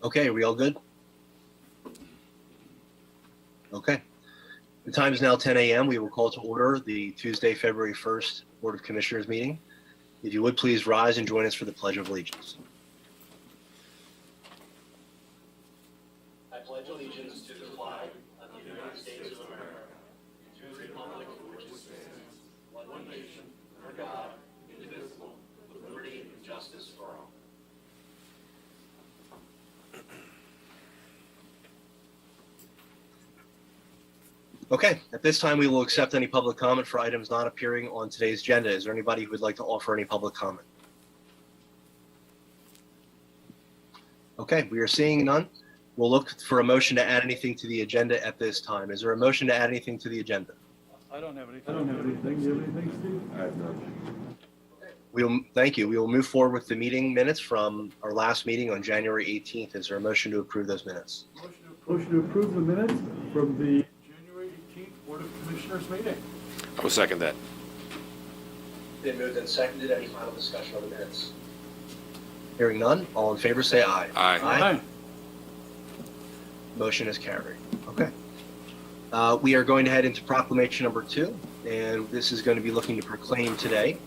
Okay, are we all good? Okay. The time is now 10 a.m. We will call to order the Tuesday, February 1st Board of Commissioners meeting. If you would please rise and join us for the Pledge of Allegiance. I pledge allegiance to the flag of the United States of America, to the republic for which it stands, one nation, under God, indivisible, with liberty and justice for all. Okay, at this time, we will accept any public comment for items not appearing on today's agenda. Is there anybody who would like to offer any public comment? Okay, we are seeing none. We'll look for a motion to add anything to the agenda at this time. Is there a motion to add anything to the agenda? I don't have anything. Do you have anything, Steve? I have none. Thank you. We will move forward with the meeting minutes from our last meeting on January 18th. Is there a motion to approve those minutes? Motion to approve the minutes from the January 18th Board of Commissioners meeting. I will second that. Been moved and seconded. Any final discussion on the minutes? Hearing none. All in favor say aye. Aye. Motion is carried. Okay. We are going to head into proclamation number 2, and this is going to be looking to proclaim today,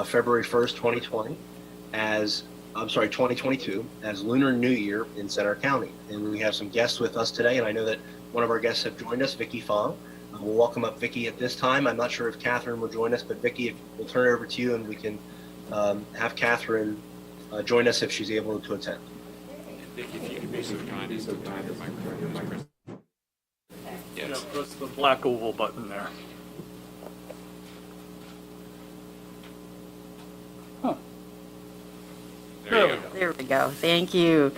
February 1st, 2022, as Lunar New Year in Center County. And we have some guests with us today, and I know that one of our guests have joined us, Vicki Fong. We'll welcome up Vicki at this time. I'm not sure if Catherine will join us, but Vicki, we'll turn it over to you, and we can have Catherine join us if she's able to attend. Vicki, if you could be so kind as to turn your microphone. Yeah, Yes. press the black oval button there. Huh. There you go. There we go. Thank you.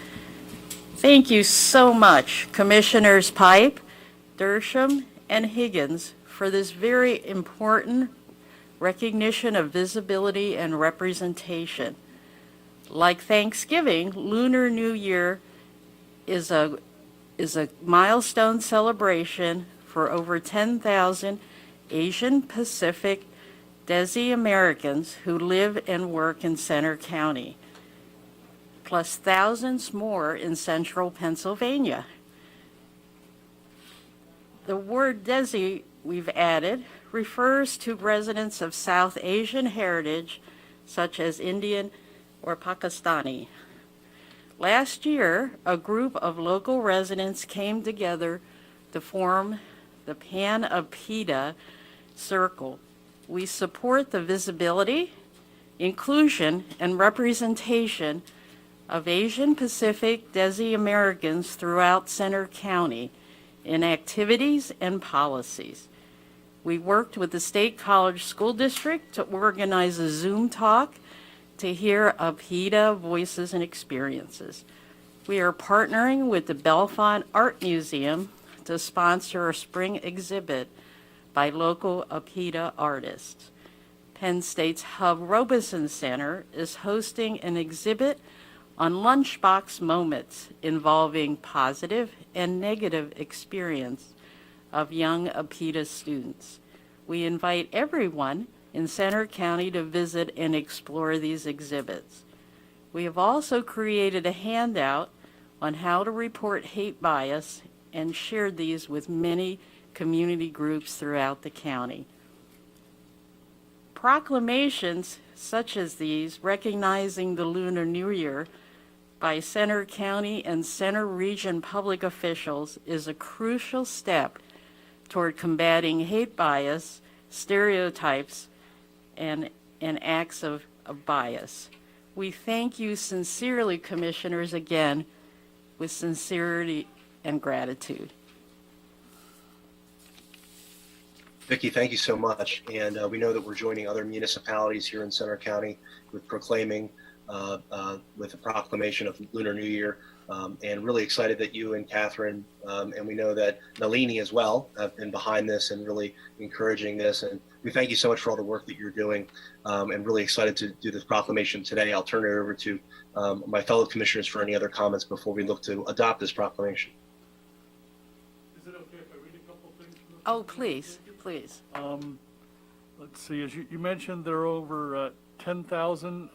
Thank you so much, Commissioners Pipe, Dersham, and Higgins, for this very important recognition of visibility and representation. Like Thanksgiving, Lunar New Year is a milestone celebration for over 10,000 Asian Pacific Desi Americans who live and work in Center County, plus thousands more in central Pennsylvania. The word Desi we've added refers to residents of South Asian heritage, such as Indian or Pakistani. Last year, a group of local residents came together to form the Pan-APITA Circle. We support the visibility, inclusion, and representation of Asian Pacific Desi Americans throughout Center County in activities and policies. We worked with the State College School District to organize a Zoom talk to hear APITA voices and experiences. We are partnering with the Bellefonte Art Museum to sponsor a spring exhibit by local APITA artists. Penn State's Hub Robeson Center is hosting an exhibit on lunchbox moments involving positive and negative experience of young APITA students. We invite everyone in Center County to visit and explore these exhibits. We have also created a handout on how to report hate bias and shared these with many community groups throughout the county. Proclamations such as these recognizing the Lunar New Year by Center County and Center Region public officials is a crucial step toward combating hate bias, stereotypes, and acts of bias. We thank you sincerely, Commissioners, again, with sincerity and gratitude. Vicki, thank you so much. And we know that we're joining other municipalities here in Center County with proclaiming with the proclamation of Lunar New Year. And really excited that you and Catherine, and we know that Nalini as well, have been behind this and really encouraging this. And we thank you so much for all the work that you're doing, and really excited to do this proclamation today. I'll turn it over to my fellow commissioners for any other comments before we look to adopt this proclamation. Is it okay if I read a couple things from the Oh, please, please. Let's see, as you mentioned, there are over 10,000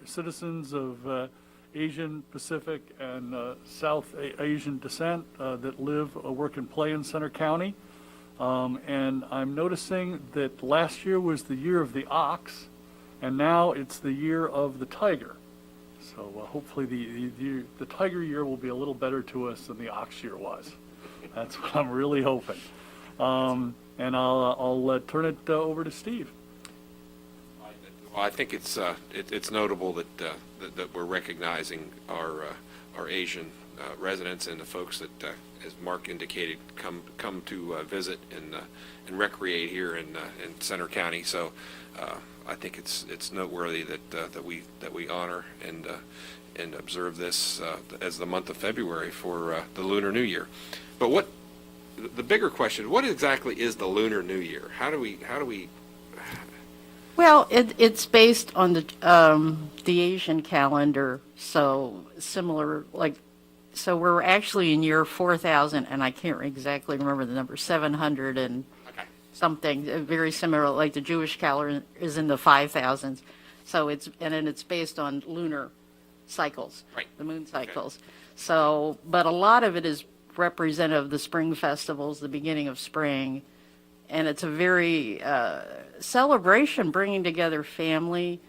citizens of Asian Pacific and South Asian descent that live, work, and play in Center County. And I'm noticing that last year was the year of the ox, and now it's the year of the tiger. So hopefully the tiger year will be a little better to us than the ox year was. That's what I'm really hoping. And I'll turn it over to Steve. Well, I think it's notable that we're recognizing our Asian residents and the folks that, as Mark indicated, come to visit and recreate here in Center County. So I think it's noteworthy that we honor and observe this as the month of February for the Lunar New Year. But the bigger question, what exactly is the Lunar New Year? How do we Well, it's based on the Asian calendar, so similar, so we're actually in year 4,000, and I can't exactly remember the number, 700 and okay. something, very similar, like the Jewish calendar is in the 5,000s. So it's based on lunar cycles, Right. the moon cycles. So, but a lot of it is representative of the spring festivals, the beginning of spring, and it's a very celebration, bringing together family,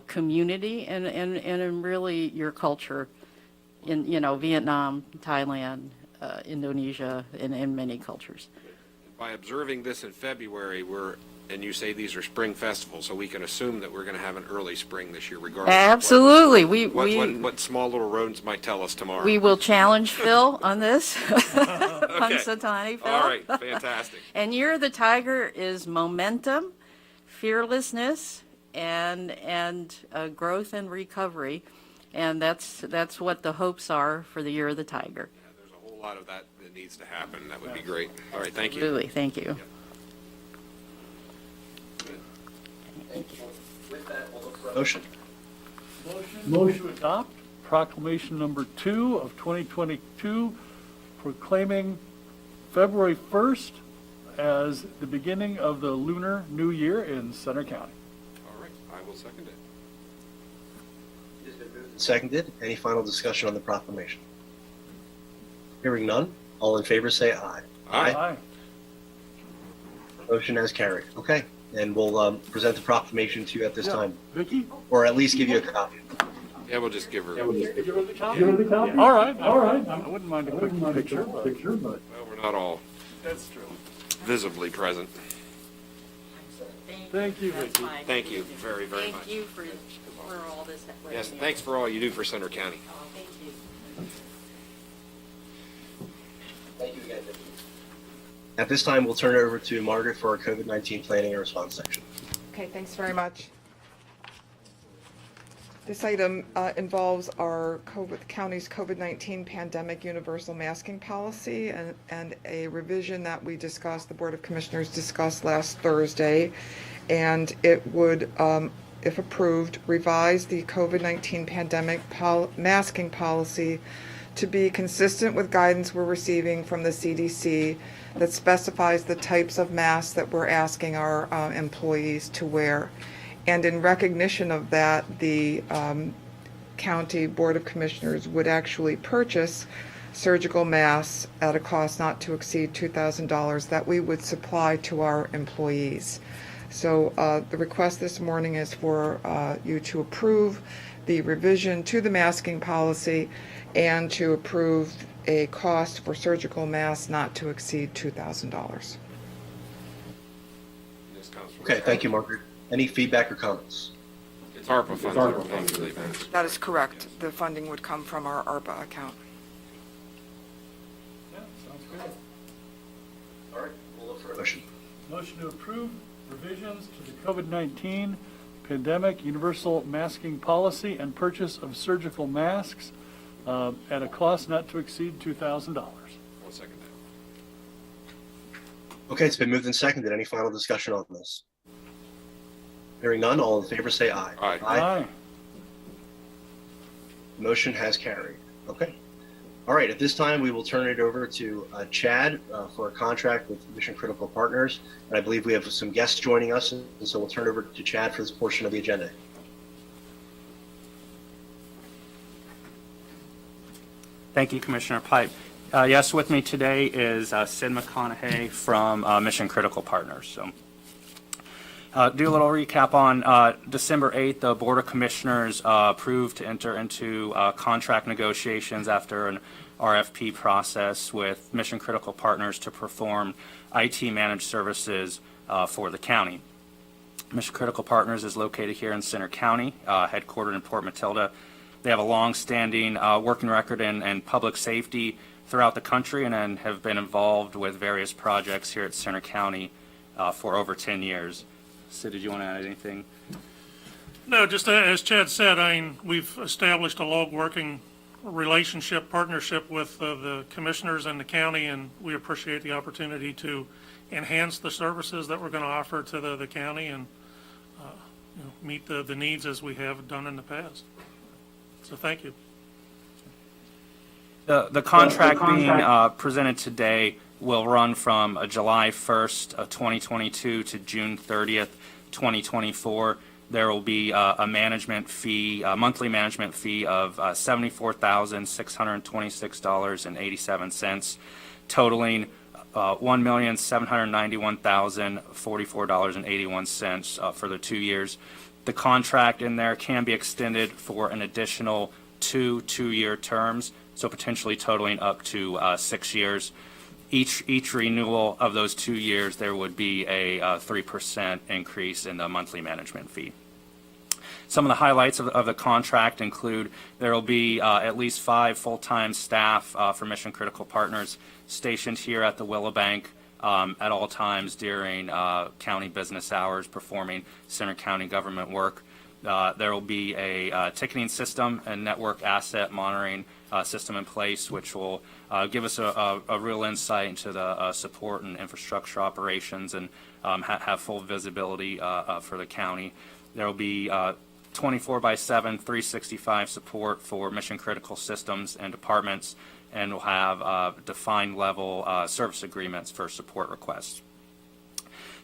community, and really your culture in, Vietnam, Thailand, Indonesia, and in many cultures. By observing this in February, and you say these are spring festivals, so we can assume that we're going to have an early spring this year, regardless. Absolutely. What small little rodents might tell us tomorrow. We will challenge Phil on this. Punxsutawney Phil. All right, fantastic. And Year of the Tiger is momentum, fearlessness, and growth and recovery. And that's what the hopes are for the Year of the Tiger. Yeah, there's a whole lot of that needs to happen. That would be great. All right, thank you. Absolutely. Thank you. With that, we'll look for a motion. Motion to adopt proclamation number 2 of 2022, proclaiming February 1st as the beginning of the Lunar New Year in Center County. All right, I will second it. It has been moved and seconded. Any final discussion on the proclamation? Hearing none, all in favor say aye. Aye. Motion has carried. Okay, and we'll present the proclamation to you at this time, Vicky? or at least give you a copy. Yeah, we'll just give her. All right. I wouldn't mind a quick picture, but. Well, we're not all That's true. visibly present. Thank you, Vicky. Thank you very, very much. Thank you for all this. Yes, thanks for all you do for Center County. Oh, thank you. Thank you again, Vicki. At this time, we'll turn it over to Margaret for our COVID-19 planning and response section. Okay, thanks very much. This item involves our county's COVID-19 pandemic universal masking policy and a revision that we discussed, the Board of Commissioners discussed last Thursday. And it would, if approved, revise the COVID-19 pandemic masking policy to be consistent with guidance we're receiving from the CDC that specifies the types of masks that we're asking our employees to wear. And in recognition of that, the County Board of Commissioners would actually purchase surgical masks at a cost not to exceed $2,000 that we would supply to our employees. So the request this morning is for you to approve the revision to the masking policy and to approve a cost for surgical masks not to exceed $2,000. This comes from- Okay, thank you, Margaret. Any feedback or comments? It's ARPA funds that we're paying for these masks. That is correct. The funding would come from our ARPA account. Yeah, sounds good. All right, we'll look for a motion. Motion to approve revisions to the COVID-19 pandemic universal masking policy and purchase of surgical masks at a cost not to exceed $2,000. I'll second that. Okay, it's been moved and seconded. Any final discussion on this? Hearing none, all in favor say aye. Aye. Aye. Motion has carried. Okay. All right, at this time, we will turn it over to Chad for a contract with Mission Critical Partners. And I believe we have some guests joining us, and so we'll turn it over to Chad for this portion of the agenda. Thank you, Commissioner Pipe. Yes, with me today is Sid McConaughey from Mission Critical Partners. So, do a little recap on December 8th, the Board of Commissioners approved to enter into contract negotiations after an RFP process with Mission Critical Partners to perform IT managed services for the county. Mission Critical Partners is located here in Center County, headquartered in Port Matilda. They have a long-standing working record in public safety throughout the country and have been involved with various projects here at Center County for over 10 years. Sid, did you want to add anything? No, just as Chad said, I mean, we've established a long working relationship, partnership with the commissioners and the county, and we appreciate the opportunity to enhance the services that we're going to offer to the county and meet the needs as we have done in the past. So thank you. The contract being presented today will run from July 1st, 2022 to June 30th, 2024. There will be a management fee, a monthly management fee of $74,626.87, totaling $1,791,044.81 for the 2 years. The contract in there can be extended for an additional two-year terms, so potentially totaling up to 6 years. Each renewal of those 2 years, there would be a 3% increase in the monthly management fee. Some of the highlights of the contract include there will be at least 5 full-time staff for Mission Critical Partners stationed here at the Willowbank at all times during county business hours performing Center County government work. There will be a ticketing system and network asset monitoring system in place, which will give us a real insight into the support and infrastructure operations and have full visibility for the county. There will be 24/7, 365 support for mission critical systems and departments, and we'll have defined level service agreements for support requests.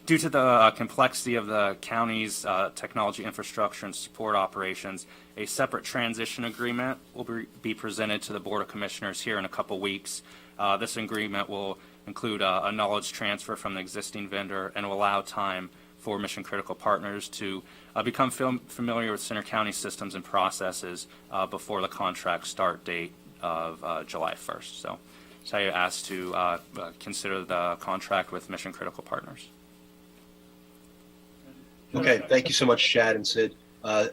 Due to the complexity of the county's technology infrastructure and support operations, a separate transition agreement will be presented to the Board of Commissioners here in a couple weeks. This agreement will include a knowledge transfer from the existing vendor and will allow time for Mission Critical Partners to become familiar with Center County systems and processes before the contract start date of July 1st. So I asked to consider the contract with Mission Critical Partners. Okay, thank you so much, Chad and Sid.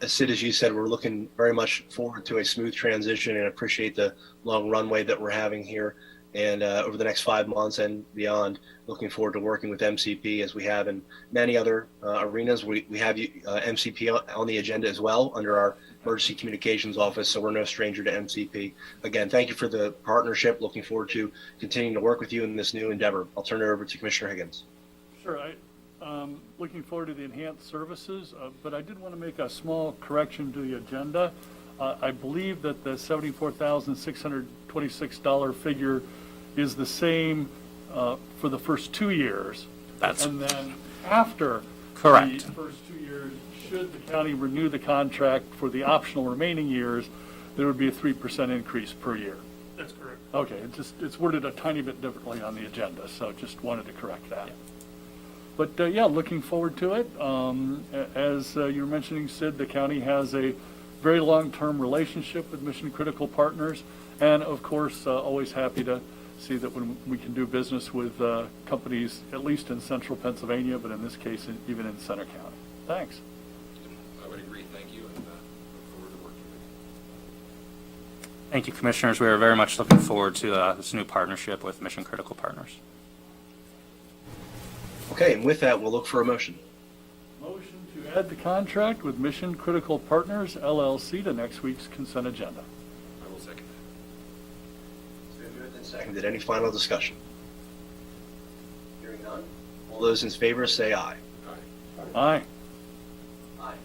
Sid, as you said, we're looking very much forward to a smooth transition and appreciate the long runway that we're having here. And over the next 5 months and beyond, looking forward to working with MCP as we have in many other arenas. We have MCP on the agenda as well under our Emergency Communications Office, so we're no stranger to MCP. Again, thank you for the partnership. Looking forward to continuing to work with you in this new endeavor. I'll turn it over to Commissioner Higgins. Sure. Looking forward to the enhanced services, but I did want to make a small correction to the agenda. I believe that the $74,626 figure is the same for the first 2 years. And then after Correct. the first 2 years, should the county renew the contract for the optional remaining years, there would be a 3% increase per year. That's correct. Okay, it's worded a tiny bit differently on the agenda, so just wanted to correct that. Yeah. But yeah, looking forward to it. As you were mentioning, Sid, the county has a very long-term relationship with Mission Critical Partners, and of course, always happy to see that when we can do business with companies, at least in central Pennsylvania, but in this case, even in Center County. Thanks. I would agree. Thank you, and look forward to working with you. Thank you, Commissioners. We are very much looking forward to this new partnership with Mission Critical Partners. Okay, and with that, we'll look for a motion. Motion to add the contract with Mission Critical Partners, LLC, to next week's consent agenda. I will second that. It's been moved and seconded. Any final discussion? Hearing none. All those in favor say aye. Aye. Aye.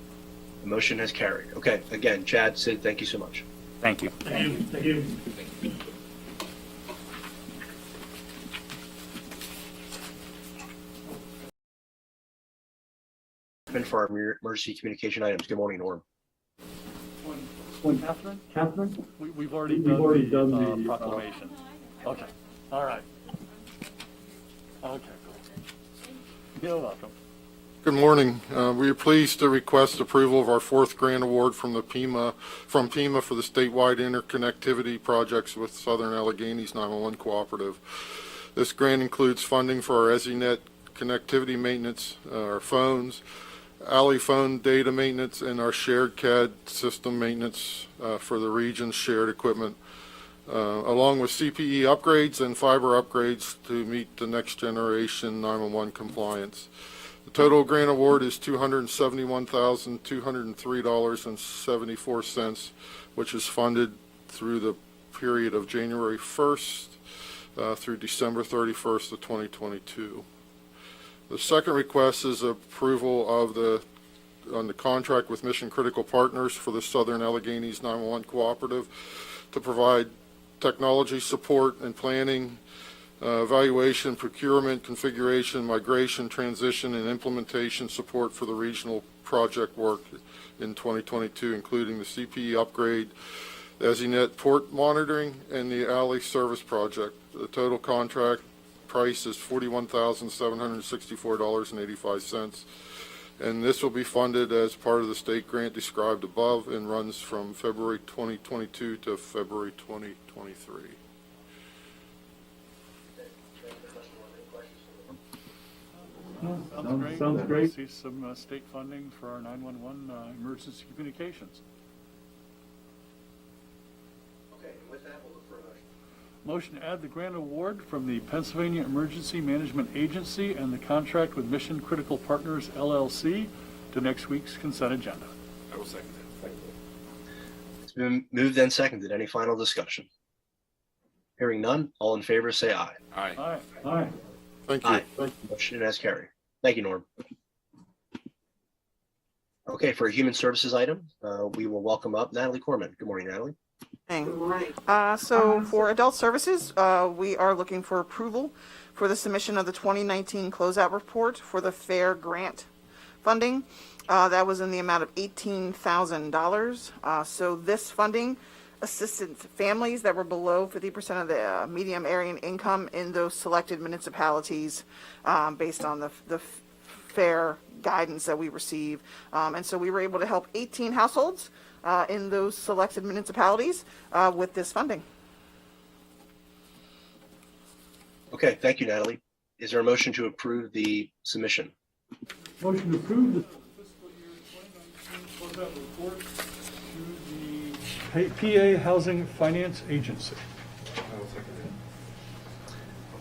The motion has carried. Okay, again, Chad, Sid, thank you so much. Thank you. Thank you. Thank you. For our emergency communication items. Good morning, Norm. Catherine? We've already done the proclamation. Okay, all right. Okay, cool. You're welcome. Good morning. We are pleased to request approval of our fourth grant award from FEMA for the statewide interconnectivity projects with Southern Alleghenies 911 Cooperative. This grant includes funding for our EZNet connectivity maintenance, our phones, alley phone data maintenance, and our shared CAD system maintenance for the region's shared equipment, along with CPE upgrades and fiber upgrades to meet the next generation 911 compliance. The total grant award is $271,203.74, which is funded through the period of January 1st through December 31st of 2022. The second request is approval of on the contract with Mission Critical Partners for the Southern Alleghenies 911 Cooperative to provide technology support and planning, evaluation, procurement, configuration, migration, transition, and implementation support for the regional project work in 2022, including the CPE upgrade, the EZNet port monitoring, and the alley service project. The total contract price is $41,764.85, and this will be funded as part of the state grant described above and runs from February 2022 to February 2023. Sounds great. See some state funding for our 911 emergency communications. Okay, and with that, we'll look for a motion. Motion to add the grant award from the Pennsylvania Emergency Management Agency and the contract with Mission Critical Partners, LLC, to next week's consent agenda. I will second that. It's been moved and seconded. Any final discussion? Hearing none, all in favor say aye. Aye. Aye. Thank you. Aye. Motion has carried. Thank you, Norm. Okay, for a human services item, we will welcome up Natalie Corman. Good morning, Natalie. So for adult services, we are looking for approval for the submission of the 2019 closeout report for the FAIR grant funding. That was in the amount of $18,000. So this funding assisted families that were below 50% of the median area income in those selected municipalities based on the FAIR guidance that we receive. And so we were able to help 18 households in those selected municipalities with this funding. Okay, thank you, Natalie. Is there a motion to approve the submission? Motion to approve the fiscal year 2019 closeout report to the PA Housing Finance Agency. I will second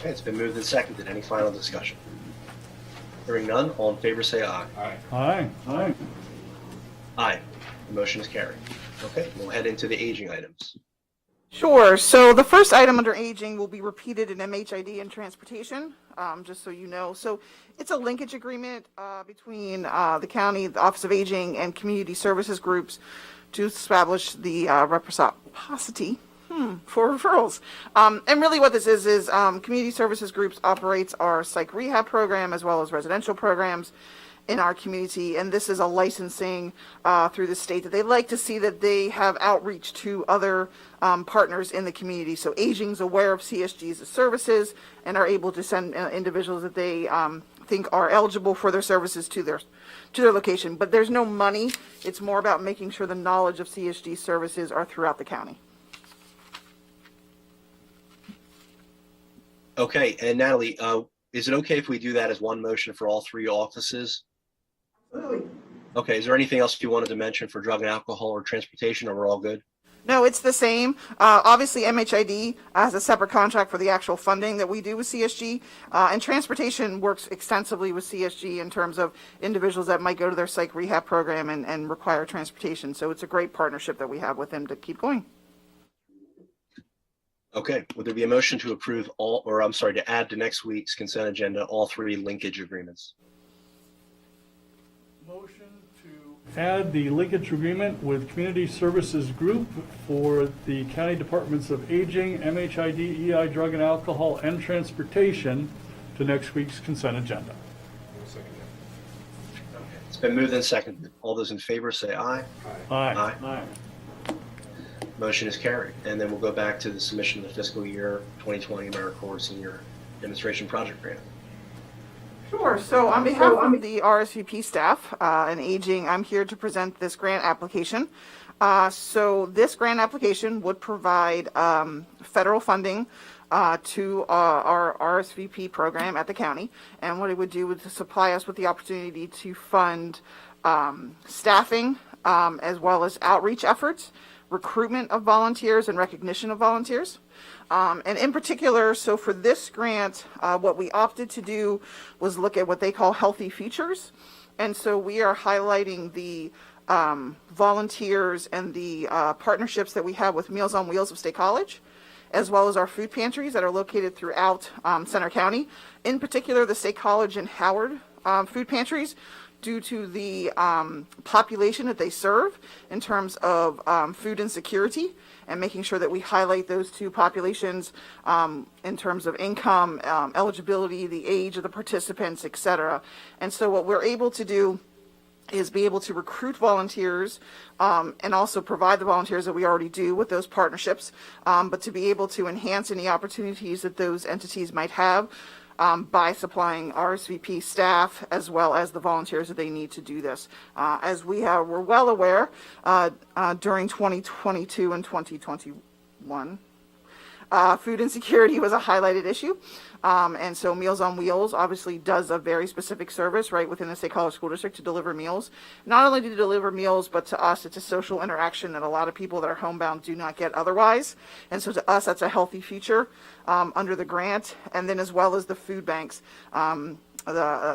Okay, it's been moved and seconded. Any final discussion? Hearing none, all in favor say aye. that. Aye. Aye. Aye. The motion is carried. Okay, we'll head into the aging items. Sure. So the first item under aging will be repeated in MHID and transportation, just so you know. So it's a linkage agreement between the county, the Office of Aging, and community services groups to establish the reciprocity for referrals. And really what this is community services groups operates our psych rehab program as well as residential programs in our community, and this is a licensing through the state that they like to see that they have outreach to other partners in the community. So aging's aware of CSG's services and are able to send individuals that they think are eligible for their services to their location. But there's no money. It's more about making sure the knowledge of CSG services are throughout the county. Okay, and Natalie, is it okay if we do that as one motion for all three offices? Absolutely. Okay, is there anything else you wanted to mention for drug and alcohol or transportation, or we're all good? No, it's the same. Obviously, MHID has a separate contract for the actual funding that we do with CSG, and transportation works extensively with CSG in terms of individuals that might go to their psych rehab program and require transportation. So it's a great partnership that we have with them to keep going. Okay, would there be a motion to approve to add to next week's consent agenda all three linkage agreements? Motion to add the linkage agreement with Community Services Group for the County Departments of Aging, MHID, EI, Drug and Alcohol, and Transportation to next week's consent agenda. I will second that. It's been moved and seconded. All those in favor say aye. Aye. Aye. Aye. Motion is carried. And then we'll go back to the submission of the fiscal year 2020 AmeriCorps Senior Demonstration Project Grant. Sure. So on behalf of the RSVP staff and aging, I'm here to present this grant application. So this grant application would provide federal funding to our RSVP program at the county. And what it would do would supply us with the opportunity to fund staffing as well as outreach efforts, recruitment of volunteers, and recognition of volunteers. And in particular, so for this grant, what we opted to do was look at what they call healthy futures. And so we are highlighting the volunteers and the partnerships that we have with Meals on Wheels of State College, as well as our food pantries that are located throughout Center County. In particular, the State College and Howard food pantries, due to the population that they serve in terms of food insecurity, and making sure that we highlight those two populations in terms of income, eligibility, the age of the participants, et cetera. And so what we're able to do is be able to recruit volunteers and also provide the volunteers that we already do with those partnerships, but to be able to enhance any opportunities that those entities might have by supplying RSVP staff as well as the volunteers that they need to do this. As we're well aware, during 2022 and 2021, food insecurity was a highlighted issue. And so Meals on Wheels obviously does a very specific service right within the State College School District to deliver meals. Not only to deliver meals, but to us, it's a social interaction that a lot of people that are homebound do not get otherwise. And so to us, that's a healthy future under the grant. And then as well as the food banks.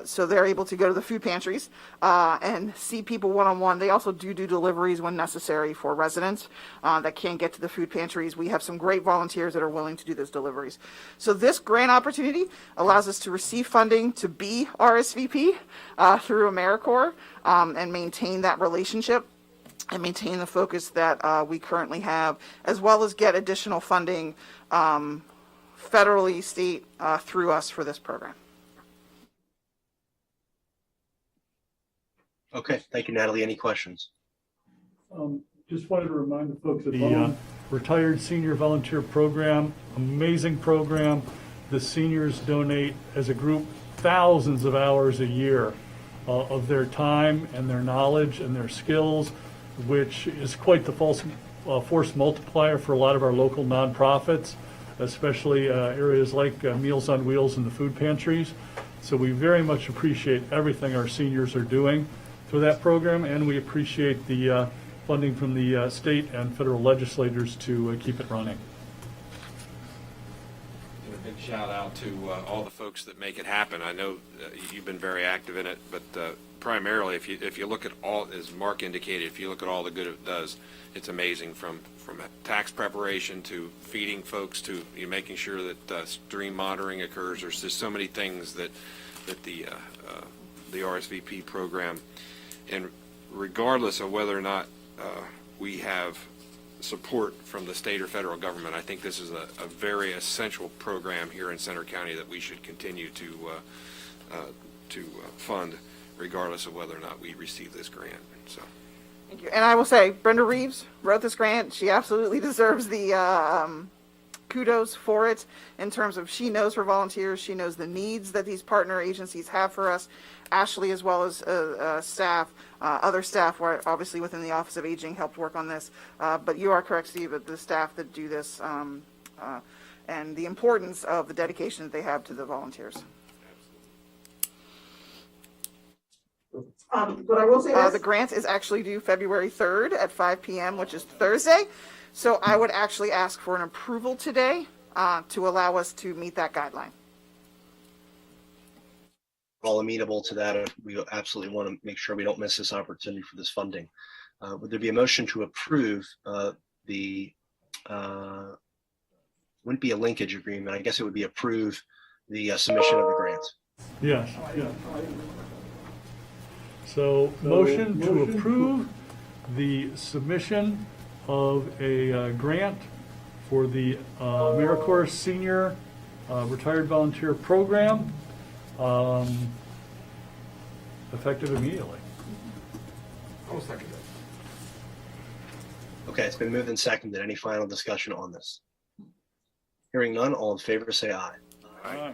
So they're able to go to the food pantries and see people one-on-one. They also do deliveries when necessary for residents that can't get to the food pantries. We have some great volunteers that are willing to do those deliveries. So this grant opportunity allows us to receive funding to be RSVP through AmeriCorps and maintain that relationship and maintain the focus that we currently have, as well as get additional funding federally, state, through us for this program. Okay, thank you, Natalie. Any questions? Just wanted to remind the folks of the Retired Senior Volunteer Program, amazing program. The seniors donate as a group thousands of hours a year of their time and their knowledge and their skills, which is quite the force multiplier for a lot of our local nonprofits, especially areas like Meals on Wheels and the food pantries. So we very much appreciate everything our seniors are doing for that program, and we appreciate the funding from the state and federal legislators to keep it running. And a big shout out to all the folks that make it happen. I know you've been very active in it, but primarily, if you look at all, as Mark indicated, if you look at all the good it does, it's amazing. From tax preparation to feeding folks to making sure that stream monitoring occurs. There's just so many things that the RSVP program, and regardless of whether or not we have support from the state or federal government, I think this is a very essential program here in Center County that we should continue to fund, regardless of whether or not we receive this grant. So. Thank you. And I will say, Brenda Reeves wrote this grant. She absolutely deserves the kudos for it in terms of she knows her volunteers. She knows the needs that these partner agencies have for us. Ashley, as well as staff, other staff were obviously within the Office of Aging helped work on this. But you are correct, Steve, that the staff that do this and the importance of the dedication that they have to the volunteers. But I will say the grant is actually due February 3rd at 5 p.m., which is Thursday. So I would actually ask for an approval today to allow us to meet that guideline. We're all amenable to that. We absolutely want to make sure we don't miss this opportunity for this funding. Would there be a motion to approve wouldn't be a linkage agreement. I guess it would be approve the submission of the grant. Yes. So motion to approve the submission of a grant for the AmeriCorps Senior Retired Volunteer Program, effective immediately. I'll second Okay, it's been moved and seconded. Any final discussion on this? Hearing none, all in favor say aye. Aye.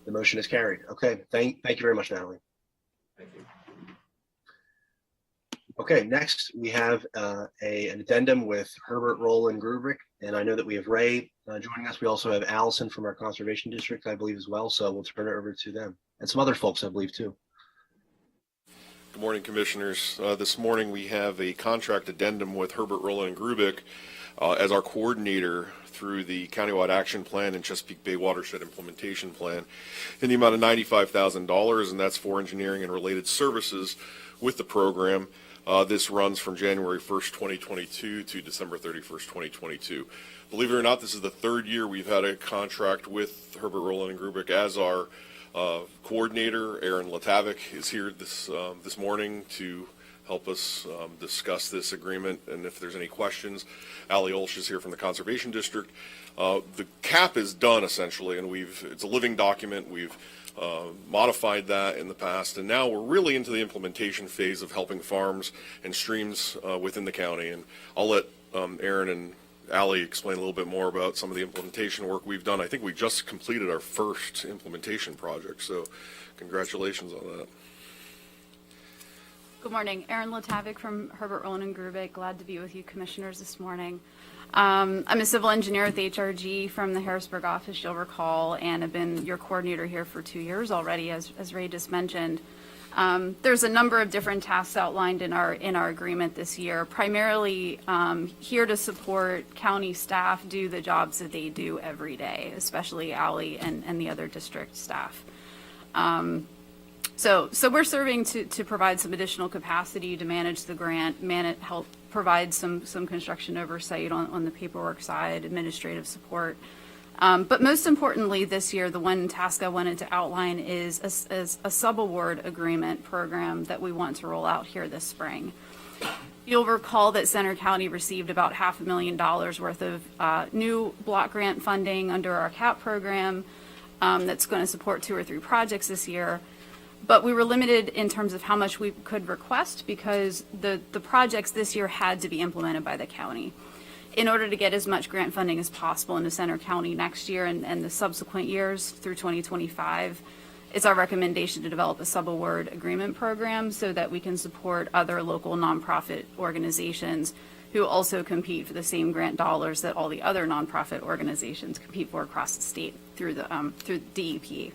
The motion is carried. Okay, thank you very much, Natalie. Thank you. Okay, next we have an addendum with Herbert Roland Grubrick, and I know that we have Ray joining us. We also have Allison from our Conservation District, I believe, as well. So we'll turn it over to them and some other folks, I believe, too. Good morning, Commissioners. This morning we have a contract addendum with Herbert Roland Grubrick as our coordinator through the Countywide Action Plan and Chesapeake Bay Watershed Implementation Plan in the amount of $95,000, and that's for engineering and related services with the program. This runs from January 1st, 2022 to December 31st, 2022. Believe it or not, this is the third year we've had a contract with Herbert Roland Grubrick as our coordinator. Aaron Latavik is here this morning to help us discuss this agreement, and if there's any questions, Ali Olsch is here from the Conservation District. The cap is done essentially, and it's a living document. We've modified that in the past, and now we're really into the implementation phase of helping farms and streams within the county. And I'll let Aaron and Ali explain a little bit more about some of the implementation work we've done. I think we just completed our first implementation project, so congratulations on that. Good morning. Erin Latavik from Herbert Roland Grubrick. Glad to be with you, Commissioners, this morning. I'm a civil engineer with HRG from the Harrisburg office, you'll recall, and have been your coordinator here for 2 years already, as Ray just mentioned. There's a number of different tasks outlined in our agreement this year, primarily here to support county staff do the jobs that they do every day, especially Ali and the other district staff. So we're serving to provide some additional capacity to manage the grant, help provide some construction oversight on the paperwork side, administrative support. But most importantly this year, the one task I wanted to outline is a subaward agreement program that we want to roll out here this spring. You'll recall that Center County received about $500,000 worth of new block grant funding under our CAP program that's going to support 2 or 3 projects this year. But we were limited in terms of how much we could request because the projects this year had to be implemented by the county. In order to get as much grant funding as possible into Center County next year and the subsequent years through 2025, it's our recommendation to develop a subaward agreement program so that we can support other local nonprofit organizations who also compete for the same grant dollars that all the other nonprofit organizations compete for across the state through the DEP.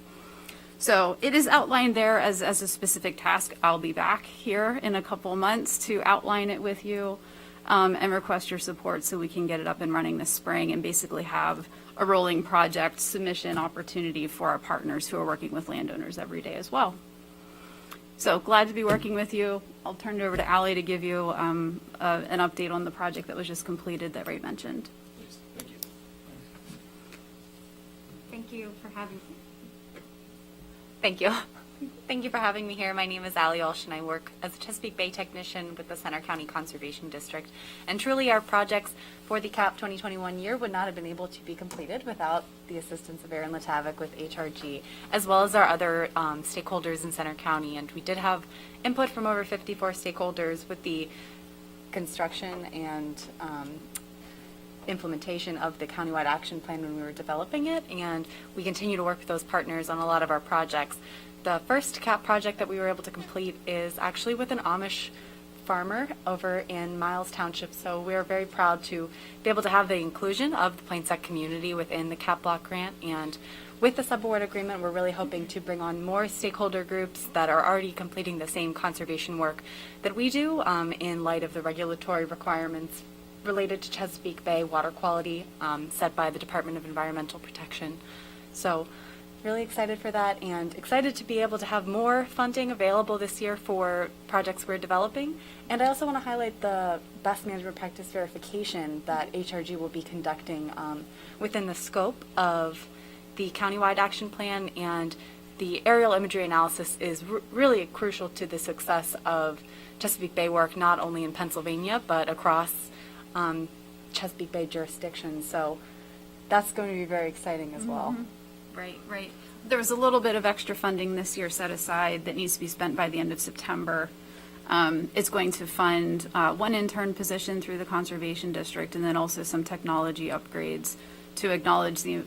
So it is outlined there as a specific task. I'll be back here in a couple months to outline it with you and request your support so we can get it up and running this spring and basically have a rolling project submission opportunity for our partners who are working with landowners every day as well. So glad to be working with you. I'll turn it over to Ali to give you an update on the project that was just completed that Ray mentioned. Thank you. Thank you for having me. Thank you. Thank you for having me here. My name is Ali Olsch, and I work as a Chesapeake Bay technician with the Center County Conservation District. And truly, our projects for the CAP 2021 year would not have been able to be completed without the assistance of Aaron Latavik with HRG, as well as our other stakeholders in Center County. And we did have input from over 54 stakeholders with the construction and implementation of the countywide action plan when we were developing it, and we continue to work with those partners on a lot of our projects. The first CAP project that we were able to complete is actually with an Amish farmer over in Miles Township, so we're very proud to be able to have the inclusion of the Plainsec community within the CAP block grant. And with the subaward agreement, we're really hoping to bring on more stakeholder groups that are already completing the same conservation work that we do in light of the regulatory requirements related to Chesapeake Bay water quality set by the Department of Environmental Protection. So really excited for that and excited to be able to have more funding available this year for projects we're developing. And I also want to highlight the best management practice verification that HRG will be conducting within the scope of the countywide action plan, and the aerial imagery analysis is really crucial to the success of Chesapeake Bay work, not only in Pennsylvania, but across Chesapeake Bay jurisdiction. So that's going to be very exciting as well. Right. There was a little bit of extra funding this year set aside that needs to be spent by the end of September It's going to fund one intern position through the Conservation District, and then also some technology upgrades to acknowledge the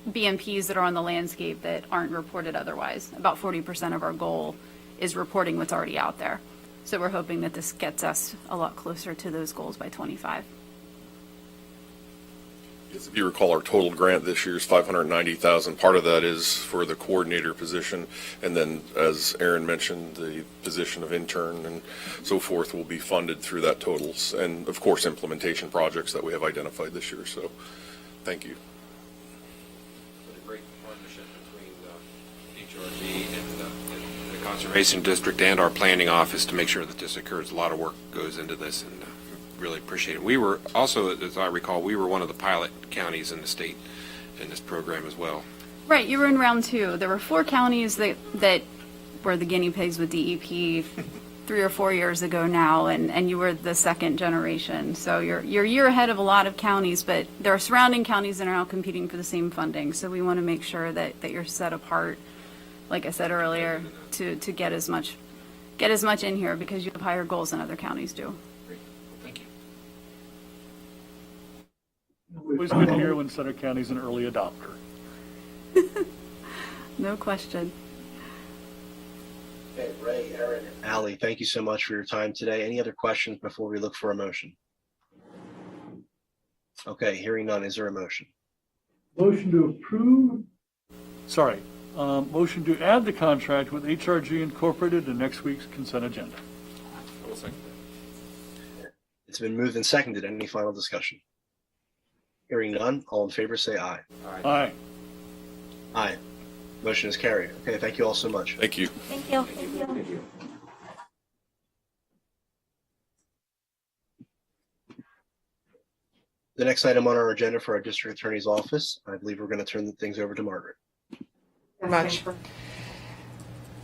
BMPs that are on the landscape that aren't reported otherwise. About 40% of our goal is reporting what's already out there. So we're hoping that this gets us a lot closer to those goals by 25. Yes, if you recall, our total grant this year is $590,000. Part of that is for the coordinator position, and then, as Aaron mentioned, the position of intern and so forth will be funded through that totals, and of course, implementation projects that we have identified this year. So, thank you. A great partnership between HRG and the Conservation District and our planning office to make sure that this occurs. A lot of work goes into this, and really appreciate it. We were also, as I recall, we were one of the pilot counties in the state in this program as well. Right, you were in round 2. There were 4 counties that were the guinea pigs with DEP 3 or 4 years ago now, and you were the second generation. So you're a year ahead of a lot of counties, but there are surrounding counties that are now competing for the same funding. So we want to make sure that you're set apart, like I said earlier, to get as much in here, because you have higher goals than other counties do. Thank you. Always good to hear when Center County's an early adopter. No question. Okay, Ray, Aaron, and Ally, thank you so much for your time today. Any other questions before we look for a motion? Okay, hearing none, is there a motion? Motion to approve. Sorry, motion to add the contract with HRG Incorporated to next week's consent agenda. I will second that. It's been moved and seconded. Any final discussion? Hearing none, all in favor say aye. Aye. Aye. Motion is carried. Okay, thank you all so much. Thank you. Thank you. Thank you. The next item on our agenda for our district attorney's office, I believe we're going to turn things over to Margaret. Very much.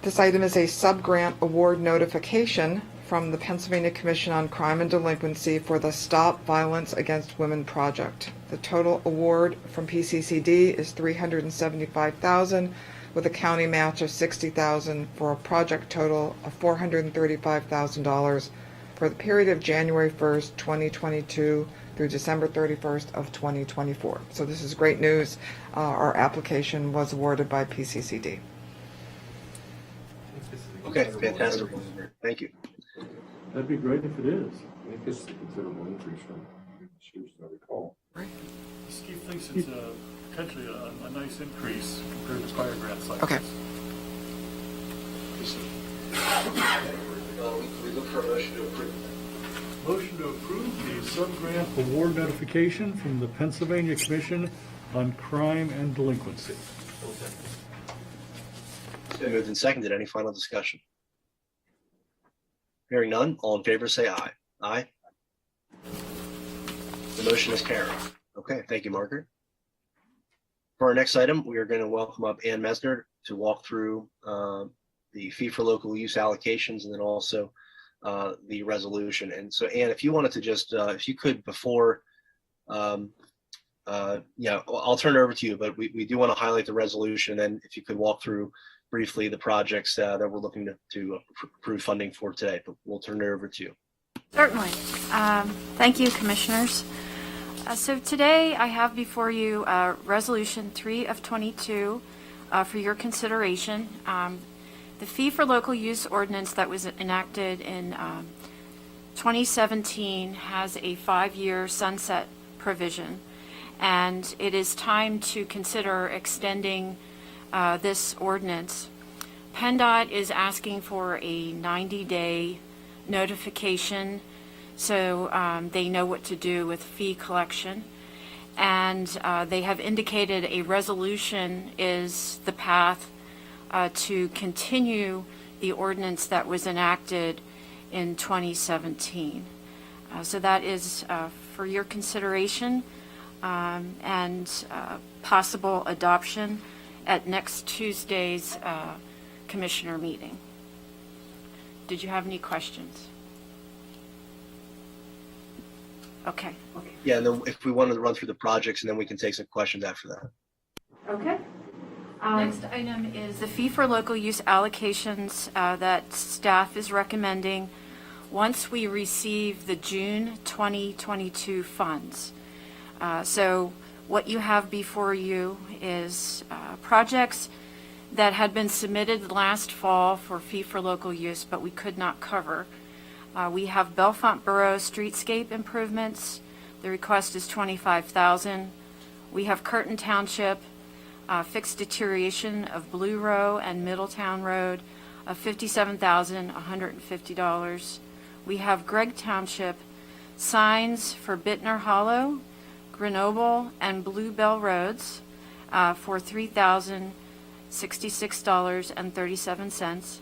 This item is a sub-grant award notification from the Pennsylvania Commission on Crime and Delinquency for the Stop Violence Against Women project. The total award from PCCD is $375,000 with a county match of $60,000 for a project total of $435,000 for the period of January 1st, 2022 through December 31st of 2024. So this is great news. Our application was awarded by PCCD. Okay, fantastic. Thank you. That'd be great if it is. I think this is a considerable increase from previous years, I recall. Steve thinks it's potentially a nice increase compared to prior grant cycles. Okay. We look for a motion to approve. Motion to approve the sub-grant award notification from the Pennsylvania Commission on Crime and Delinquency. It's been moved and seconded. Any final discussion? Hearing none, all in favor say aye. Aye. The motion is carried. Okay, thank you, Margaret. For our next item, we are going to welcome up Ann Mesner to walk through the fee for local use allocations and then also the resolution. And so, Ann, if you wanted to just, if you could before, I'll turn it over to you, but we do want to highlight the resolution. And if you could walk through briefly the projects that we're looking to approve funding for today, but we'll turn it over to you. Certainly. Thank you, Commissioners. So today I have before you Resolution 3 of 22 for your consideration. The fee for local use ordinance that was enacted in 2017 has a 5-year sunset provision, and it is time to consider extending this ordinance. PennDOT is asking for a 90-day notification so they know what to do with fee collection. And they have indicated a resolution is the path to continue the ordinance that was enacted in 2017. So that is for your consideration and possible adoption at next Tuesday's Commissioner meeting. Did you have any questions? Okay. Yeah, and then if we wanted to run through the projects and then we can take some questions after that. Okay. Next item is the fee for local use allocations that staff is recommending once we receive the June 2022 funds. So what you have before you is projects that had been submitted last fall for fee for local use, but we could not cover. We have Bellefonte Borough streetscape improvements. The request is $25,000. We have Curtin Township fixed deterioration of Blue Row and Middletown Road of $57,150. We have Gregg Township signs for Bittner Hollow, Grenoble, and Bluebell Roads for $3,066.37.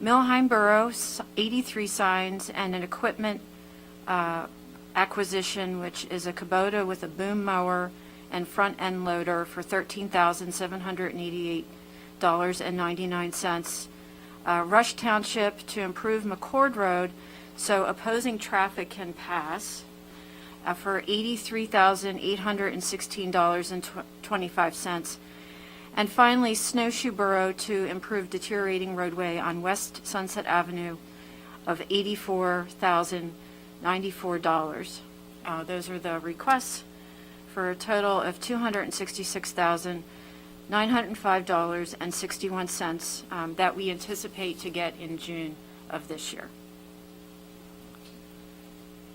Millheim Borough, 83 signs and an equipment acquisition, which is a Kubota with a boom mower and front end loader for $13,788.99. Rush Township to improve McCord Road so opposing traffic can pass for $83,816.25. And finally, Snowshoe Borough to improve deteriorating roadway on West Sunset Avenue of $84,094. Those are the requests for a total of $266,905.61 that we anticipate to get in June of this year.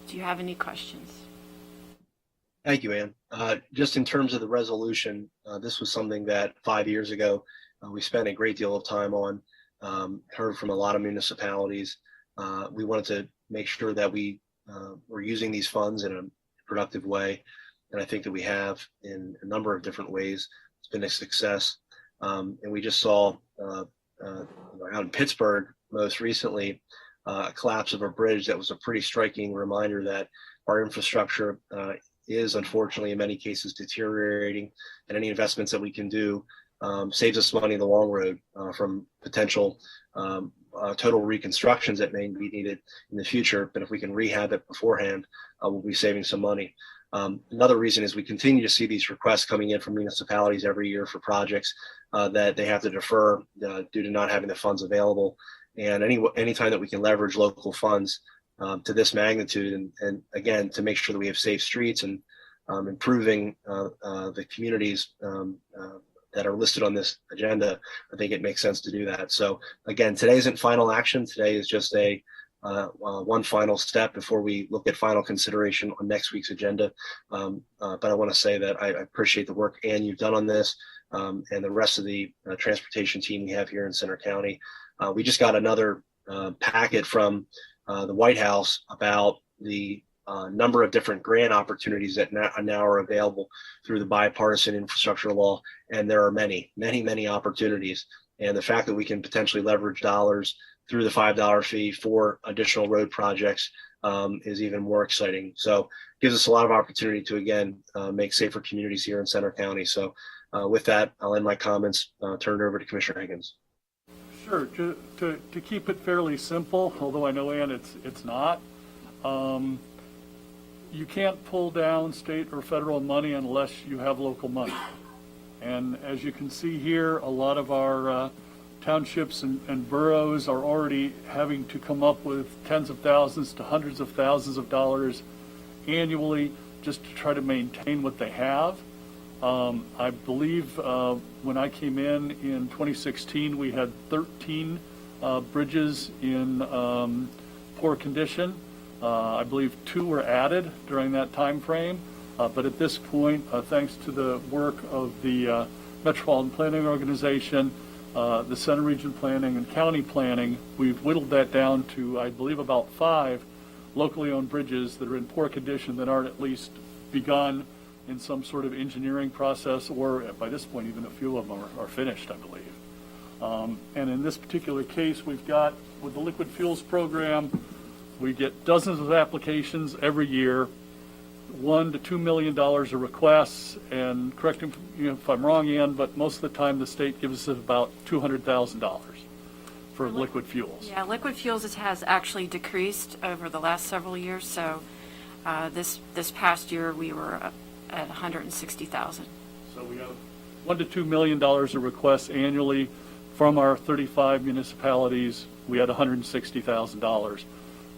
Do you have any questions? Thank you, Ann. Just in terms of the resolution, this was something that 5 years ago we spent a great deal of time on, heard from a lot of municipalities. We wanted to make sure that we were using these funds in a productive way, and I think that we have in a number of different ways. It's been a success, and we just saw out in Pittsburgh most recently a collapse of a bridge that was a pretty striking reminder that our infrastructure is unfortunately in many cases deteriorating, and any investments that we can do saves us money in the long road from potential total reconstructions that may be needed in the future. But if we can rehab it beforehand, we'll be saving some money. Another reason is we continue to see these requests coming in from municipalities every year for projects that they have to defer due to not having the funds available. And anytime that we can leverage local funds to this magnitude, and again, to make sure that we have safe streets and improving the communities that are listed on this agenda, I think it makes sense to do that. So again, today isn't final action. Today is just a one final step before we look at final consideration on next week's agenda. But I want to say that I appreciate the work, Ann, you've done on this, and the rest of the transportation team we have here in Center County. We just got another packet from the White House about the number of different grant opportunities that now are available through the bipartisan infrastructure law, and there are many opportunities. And the fact that we can potentially leverage dollars through the $5 fee for additional road projects is even more exciting. So it gives us a lot of opportunity to, again, make safer communities here in Center County. So with that, I'll end my comments, turn it over to Commissioner Higgins. Sure. To keep it fairly simple, although I know, Ann, it's not. You can't pull down state or federal money unless you have local money. And as you can see here, a lot of our townships and boroughs are already having to come up with tens of thousands to hundreds of thousands of dollars annually just to try to maintain what they have. I believe when I came in 2016, we had 13 bridges in poor condition. I believe 2 were added during that time frame. But at this point, thanks to the work of the Metropolitan Planning Organization, the Center Region Planning and County Planning, we've whittled that down to, I believe, about 5 locally owned bridges that are in poor condition that aren't at least begun in some sort of engineering process, or by this point, even a few of them are finished, I believe. And in this particular case, we've got, with the liquid fuels program, we get dozens of applications every year, $1 to $2 million of requests, and correct me if I'm wrong, Ann, but most of the time the state gives us about $200,000 for liquid fuels. Yeah, liquid fuels has actually decreased over the last several years. So this past year we were up at $160,000. So we have $1 to $2 million of requests annually from our 35 municipalities. We had $160,000.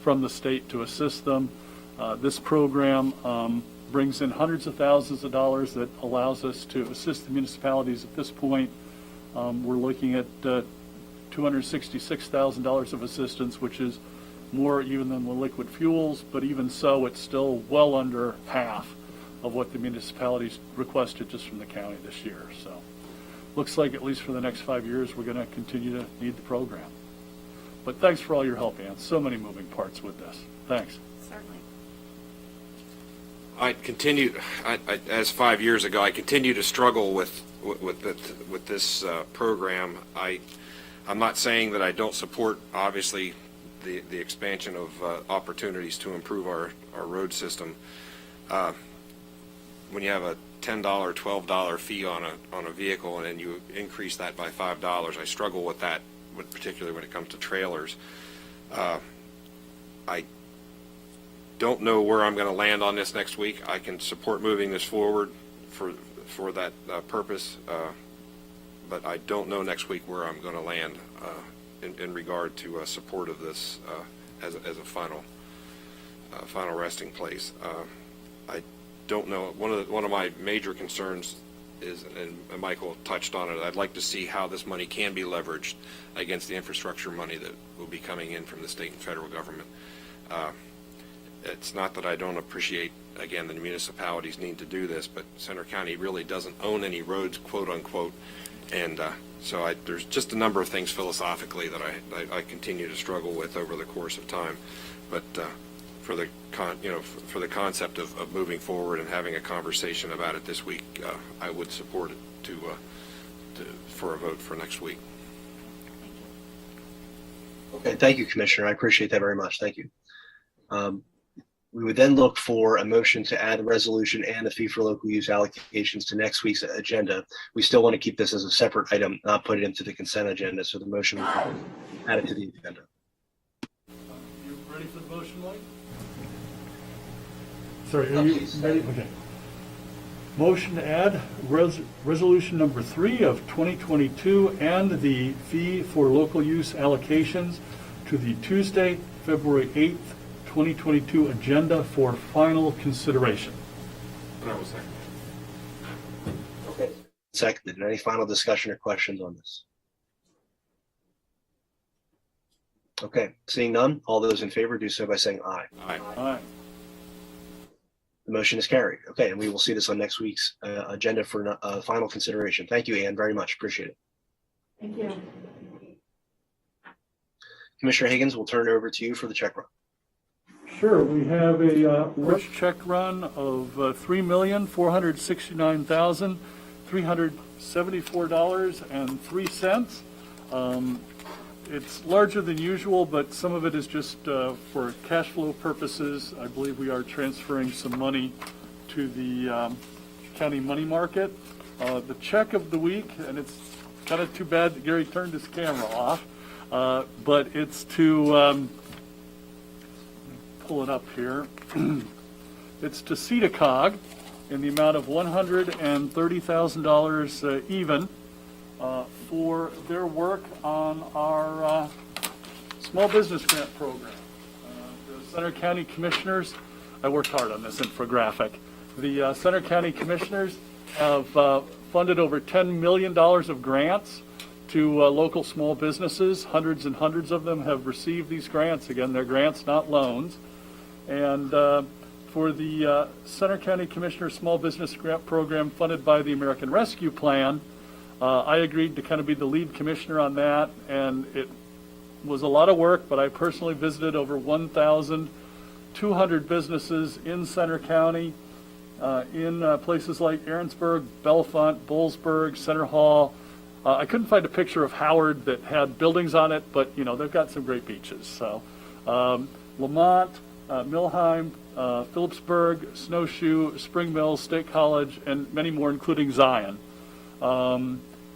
from the state to assist them. This program brings in hundreds of thousands of dollars that allows us to assist the municipalities at this point. We're looking at $266,000 of assistance, which is more even than the liquid fuels, but even so, it's still well under half of what the municipalities requested just from the county this year. So looks like at least for the next 5 years, we're going to continue to need the program. But thanks for all your help, Ann. So many moving parts with this. Thanks. Certainly. I continue, as 5 years ago, I continue to struggle with this program. I'm not saying that I don't support, obviously, the expansion of opportunities to improve our road system. When you have a $10, $12 fee on a vehicle and then you increase that by $5, I struggle with that, particularly when it comes to trailers. I don't know where I'm going to land on this next week. I can support moving this forward for that purpose, but I don't know next week where I'm going to land in regard to support of this as a final resting place. I don't know. One of my major concerns is, and Michael touched on it, I'd like to see how this money can be leveraged against the infrastructure money that will be coming in from the state and federal government. It's not that I don't appreciate, again, the municipalities need to do this, but Center County really doesn't own any roads, quote unquote, and so there's just a number of things philosophically that I continue to struggle with over the course of time, but for the concept of moving forward and having a conversation about it this week, I would support it for a vote for next week. Okay, thank you, Commissioner. I appreciate that very much. Thank you. We would then look for a motion to add the resolution and the fee for local use allocations to next week's agenda. We still want to keep this as a separate item, not put it into the consent agenda, so the motion will be added to the agenda. You ready for the motion, Mike? Sorry, are you ready? Okay. Motion to add resolution number 3 of 2022 and the fee for local use allocations to the Tuesday, February 8th, 2022 agenda for final consideration. And I will second. Okay. Seconded. Any final discussion or questions on this? Okay, seeing none, all those in favor do so by saying aye. Aye. Aye. The motion is carried. Okay, and we will see this on next week's agenda for final consideration. Thank you, Ann, very much. Appreciate it. Thank you. Commissioner Higgins, we'll turn it over to you for the check run. Sure, we have a rush check run of $3,469,374.03. It's larger than usual, but some of it is just for cash flow purposes. I believe we are transferring some money to the county money market. The check of the week, and it's kind of too bad that Gary turned his camera off, but it's to pull it up here. It's to CEDACOG in the amount of $130,000 even for their work on our small business grant program. The Center County Commissioners, I worked hard on this infographic. The Center County Commissioners have funded over $10 million of grants to local small businesses. Hundreds and hundreds of them have received these grants. Again, they're grants, not loans. And for the Center County Commissioner Small Business Grant Program funded by the American Rescue Plan, I agreed to kind of be the lead commissioner on that, and it was a lot of work, but I personally visited over 1,200 businesses in Center County, in places like Aaronsburg, Bellefonte, Bollesburg, Center Hall. I couldn't find a picture of Howard that had buildings on it, but you know, they've got some great beaches. So Lamont, Milheim, Phillipsburg, Snowshoe, Spring Mills, State College, and many more, including Zion.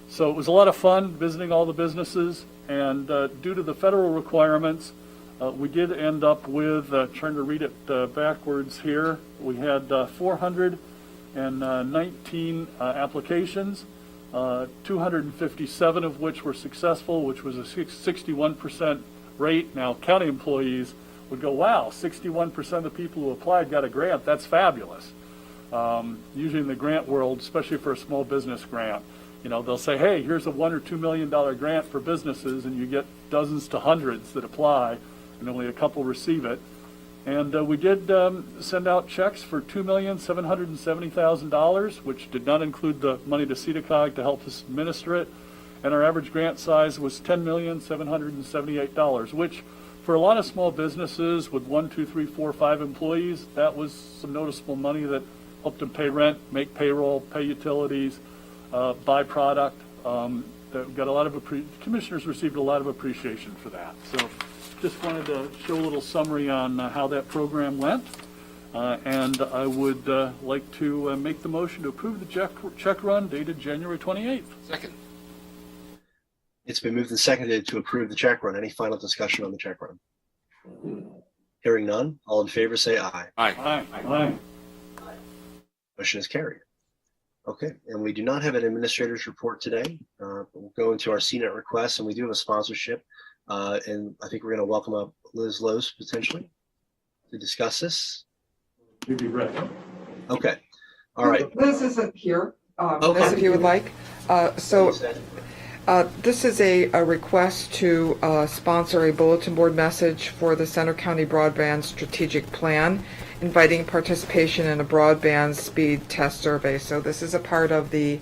So it was a lot of fun visiting all the businesses, and due to the federal requirements, we did end up with, trying to read it backwards here, we had 419 applications, 257 of which were successful, which was a 61% rate. Now, county employees would go, wow, 61% of the people who applied got a grant. That's fabulous. Usually in the grant world, especially for a small business grant, they'll say, hey, here's a $1 or $2 million grant for businesses, and you get dozens to hundreds that apply, and only a couple receive it. And we did send out checks for $2,770,000, which did not include the money to CEDACOG to help us administer it. And our average grant size was $10,778,000, which for a lot of small businesses with 1, 2, 3, 4, 5 employees, that was some noticeable money that helped them pay rent, make payroll, pay utilities, buy product. That got a lot of commissioners received a lot of appreciation for that. So just wanted to show a little summary on how that program went. And I would like to make the motion to approve the check run dated January 28th. Second. It's been moved and seconded to approve the check run. Any final discussion on the check run? Hearing none, all in favor say aye. Aye. Aye. Motion is carried. Okay, and we do not have an administrator's report today. We'll go into our CNET requests, and we do have a sponsorship. And I think we're going to welcome up Liz Lowe's potentially to discuss this. You'd be ready. Okay, all right. Liz isn't here, Okay. Liz, if you would like. This is a request to sponsor a bulletin board message for the Center County Broadband Strategic Plan, inviting participation in a broadband speed test survey. So this is a part of the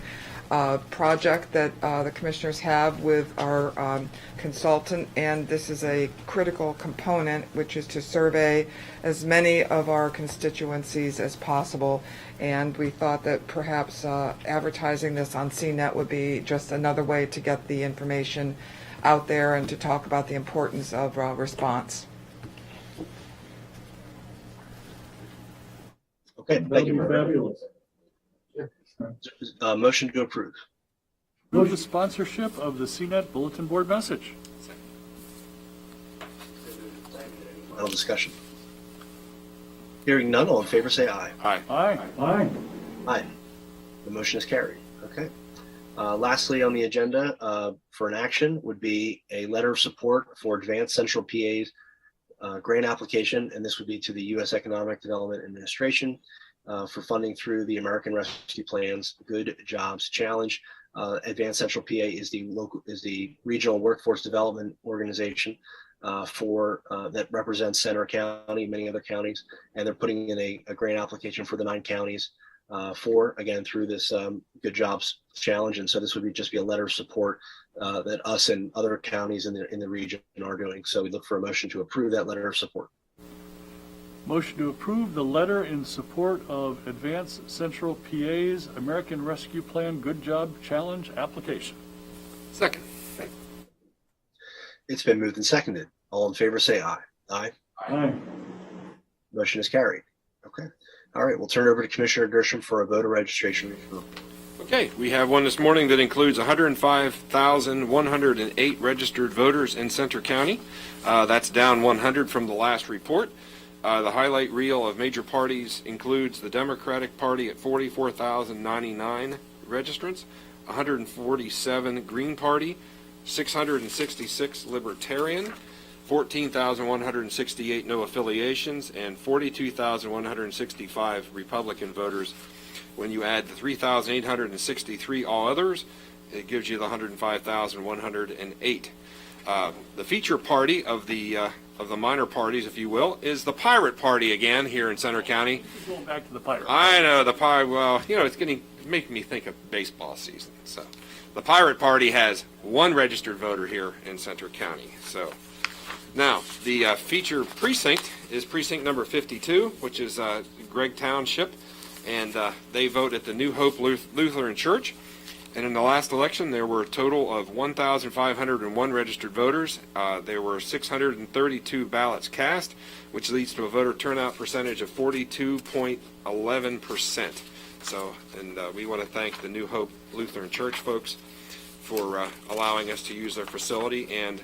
project that the commissioners have with our consultant, and this is a critical component, which is to survey as many of our constituencies as possible. And we thought that perhaps advertising this on CNET would be just another way to get the information out there and to talk about the importance of response. Okay, thank you. Fabulous. Motion to approve. Move the sponsorship of the CNET Bulletin Board message. Final discussion. Hearing none, all in favor say aye. Aye. Aye. Aye. Aye. The motion is carried. Okay. Lastly on the agenda for an action would be a letter of support for Advanced Central PA's grant application, and this would be to the U.S. Economic Development Administration for funding through the American Rescue Plan's Good Jobs Challenge. Advanced Central PA is the regional workforce development organization that represents Center County, many other counties, and they're putting in a grant application for the 9 counties through this Good Jobs Challenge. And so this would just be a letter of support that us and other counties in the region are doing. So we look for a motion to approve that letter of support. Motion to approve the letter in support of Advanced Central PA's American Rescue Plan Good Job Challenge application. Second. It's been moved and seconded. All in favor say aye. Aye. Aye. Motion is carried. Okay. All right, we'll turn it over to Commissioner Gershom for a voter registration referral. Okay, we have one this morning that includes 105,108 registered voters in Center County. That's down 100 from the last report. The highlight reel of major parties includes the Democratic Party at 44,099 registrants, 147 Green Party, 666 Libertarian, 14,168 no affiliations, and 42,165 Republican voters. When you add the 3,863 all others, it gives you the 105,108. The feature party of the minor parties, if you will, is the Pirate Party again here in Center County. Going back to the Pirate. I know the Pirate. Well, it's making me think of baseball season. So, the Pirate Party has 1 registered voter here in Center County. So, now the feature precinct is precinct number 52, which is Gregg Township, and they vote at the New Hope Lutheran Church. And in the last election, there were a total of 1,501 registered voters. There were 632 ballots cast, which leads to a voter turnout percentage of 42.11%. So, and we want to thank the New Hope Lutheran Church folks for allowing us to use their facility. And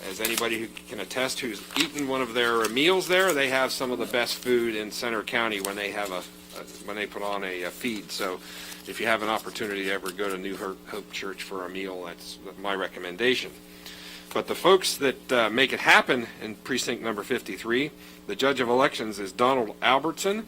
as anybody who can attest who's eaten one of their meals there, they have some of the best food in Center County when they have when they put on a feed. So if you have an opportunity to ever go to New Hope Church for a meal, that's my recommendation. But the folks that make it happen in precinct number 53, the judge of elections is Donald Albertson,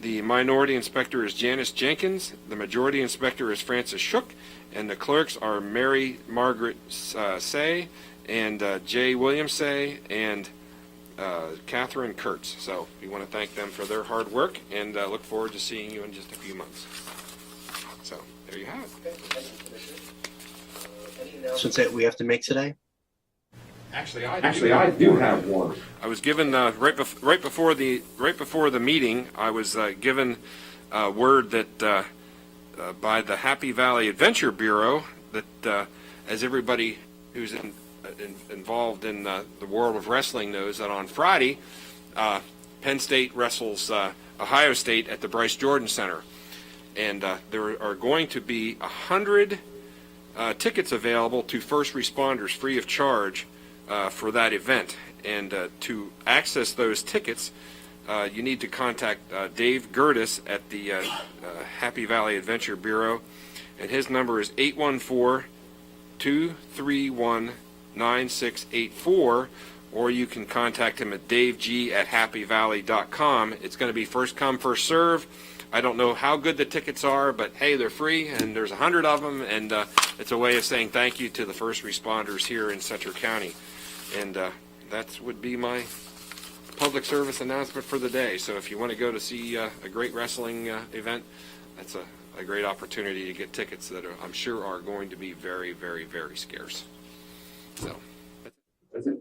the minority inspector is Janice Jenkins, the majority inspector is Francis Shook, and the clerks are Mary Margaret Say and Jay Williams Say and Catherine Kurtz. So we want to thank them for their hard work and look forward to seeing you in just a few months. So there you have it. Any announcements that we have to make today? Actually, I do have one. I was given right before the meeting. I was given word that by the Happy Valley Adventure Bureau that, as everybody who's involved in the world of wrestling knows, that on Friday, Penn State wrestles Ohio State at the Bryce Jordan Center, and there are going to be 100 tickets available to first responders free of charge for that event. And to access those tickets, you need to contact Dave Gertis at the Happy Valley Adventure Bureau, and his number is 814-231-9684, or you can contact him at daveg@happyvalley.com. It's going to be first come, first serve. I don't know how good the tickets are, but hey, they're free, and there's 100 of them, and it's a way of saying thank you to the first responders here in Centre County. And that would be my public service announcement for the day. So if you want to go to see a great wrestling event, that's a great opportunity to get tickets that I'm sure are going to be very, very, very scarce. So that's it.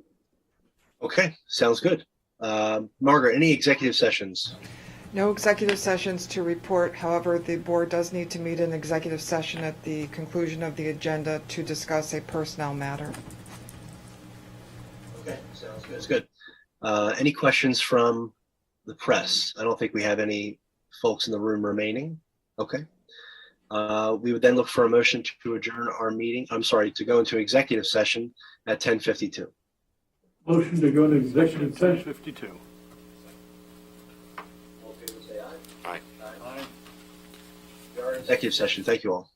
Okay, sounds good. Margaret, any executive sessions? No executive sessions to report. However, the board does need to meet in executive session at the conclusion of the agenda to discuss a personnel matter. Okay, sounds good. That's good. Any questions from the press? I don't think we have any folks in the room remaining. Okay. We would then look for a motion to adjourn our meeting. I'm sorry, to go into executive session at 10:52. Motion to go into executive session. 52. All in favor, say aye. Aye. Aye. We are in executive session. Thank you all.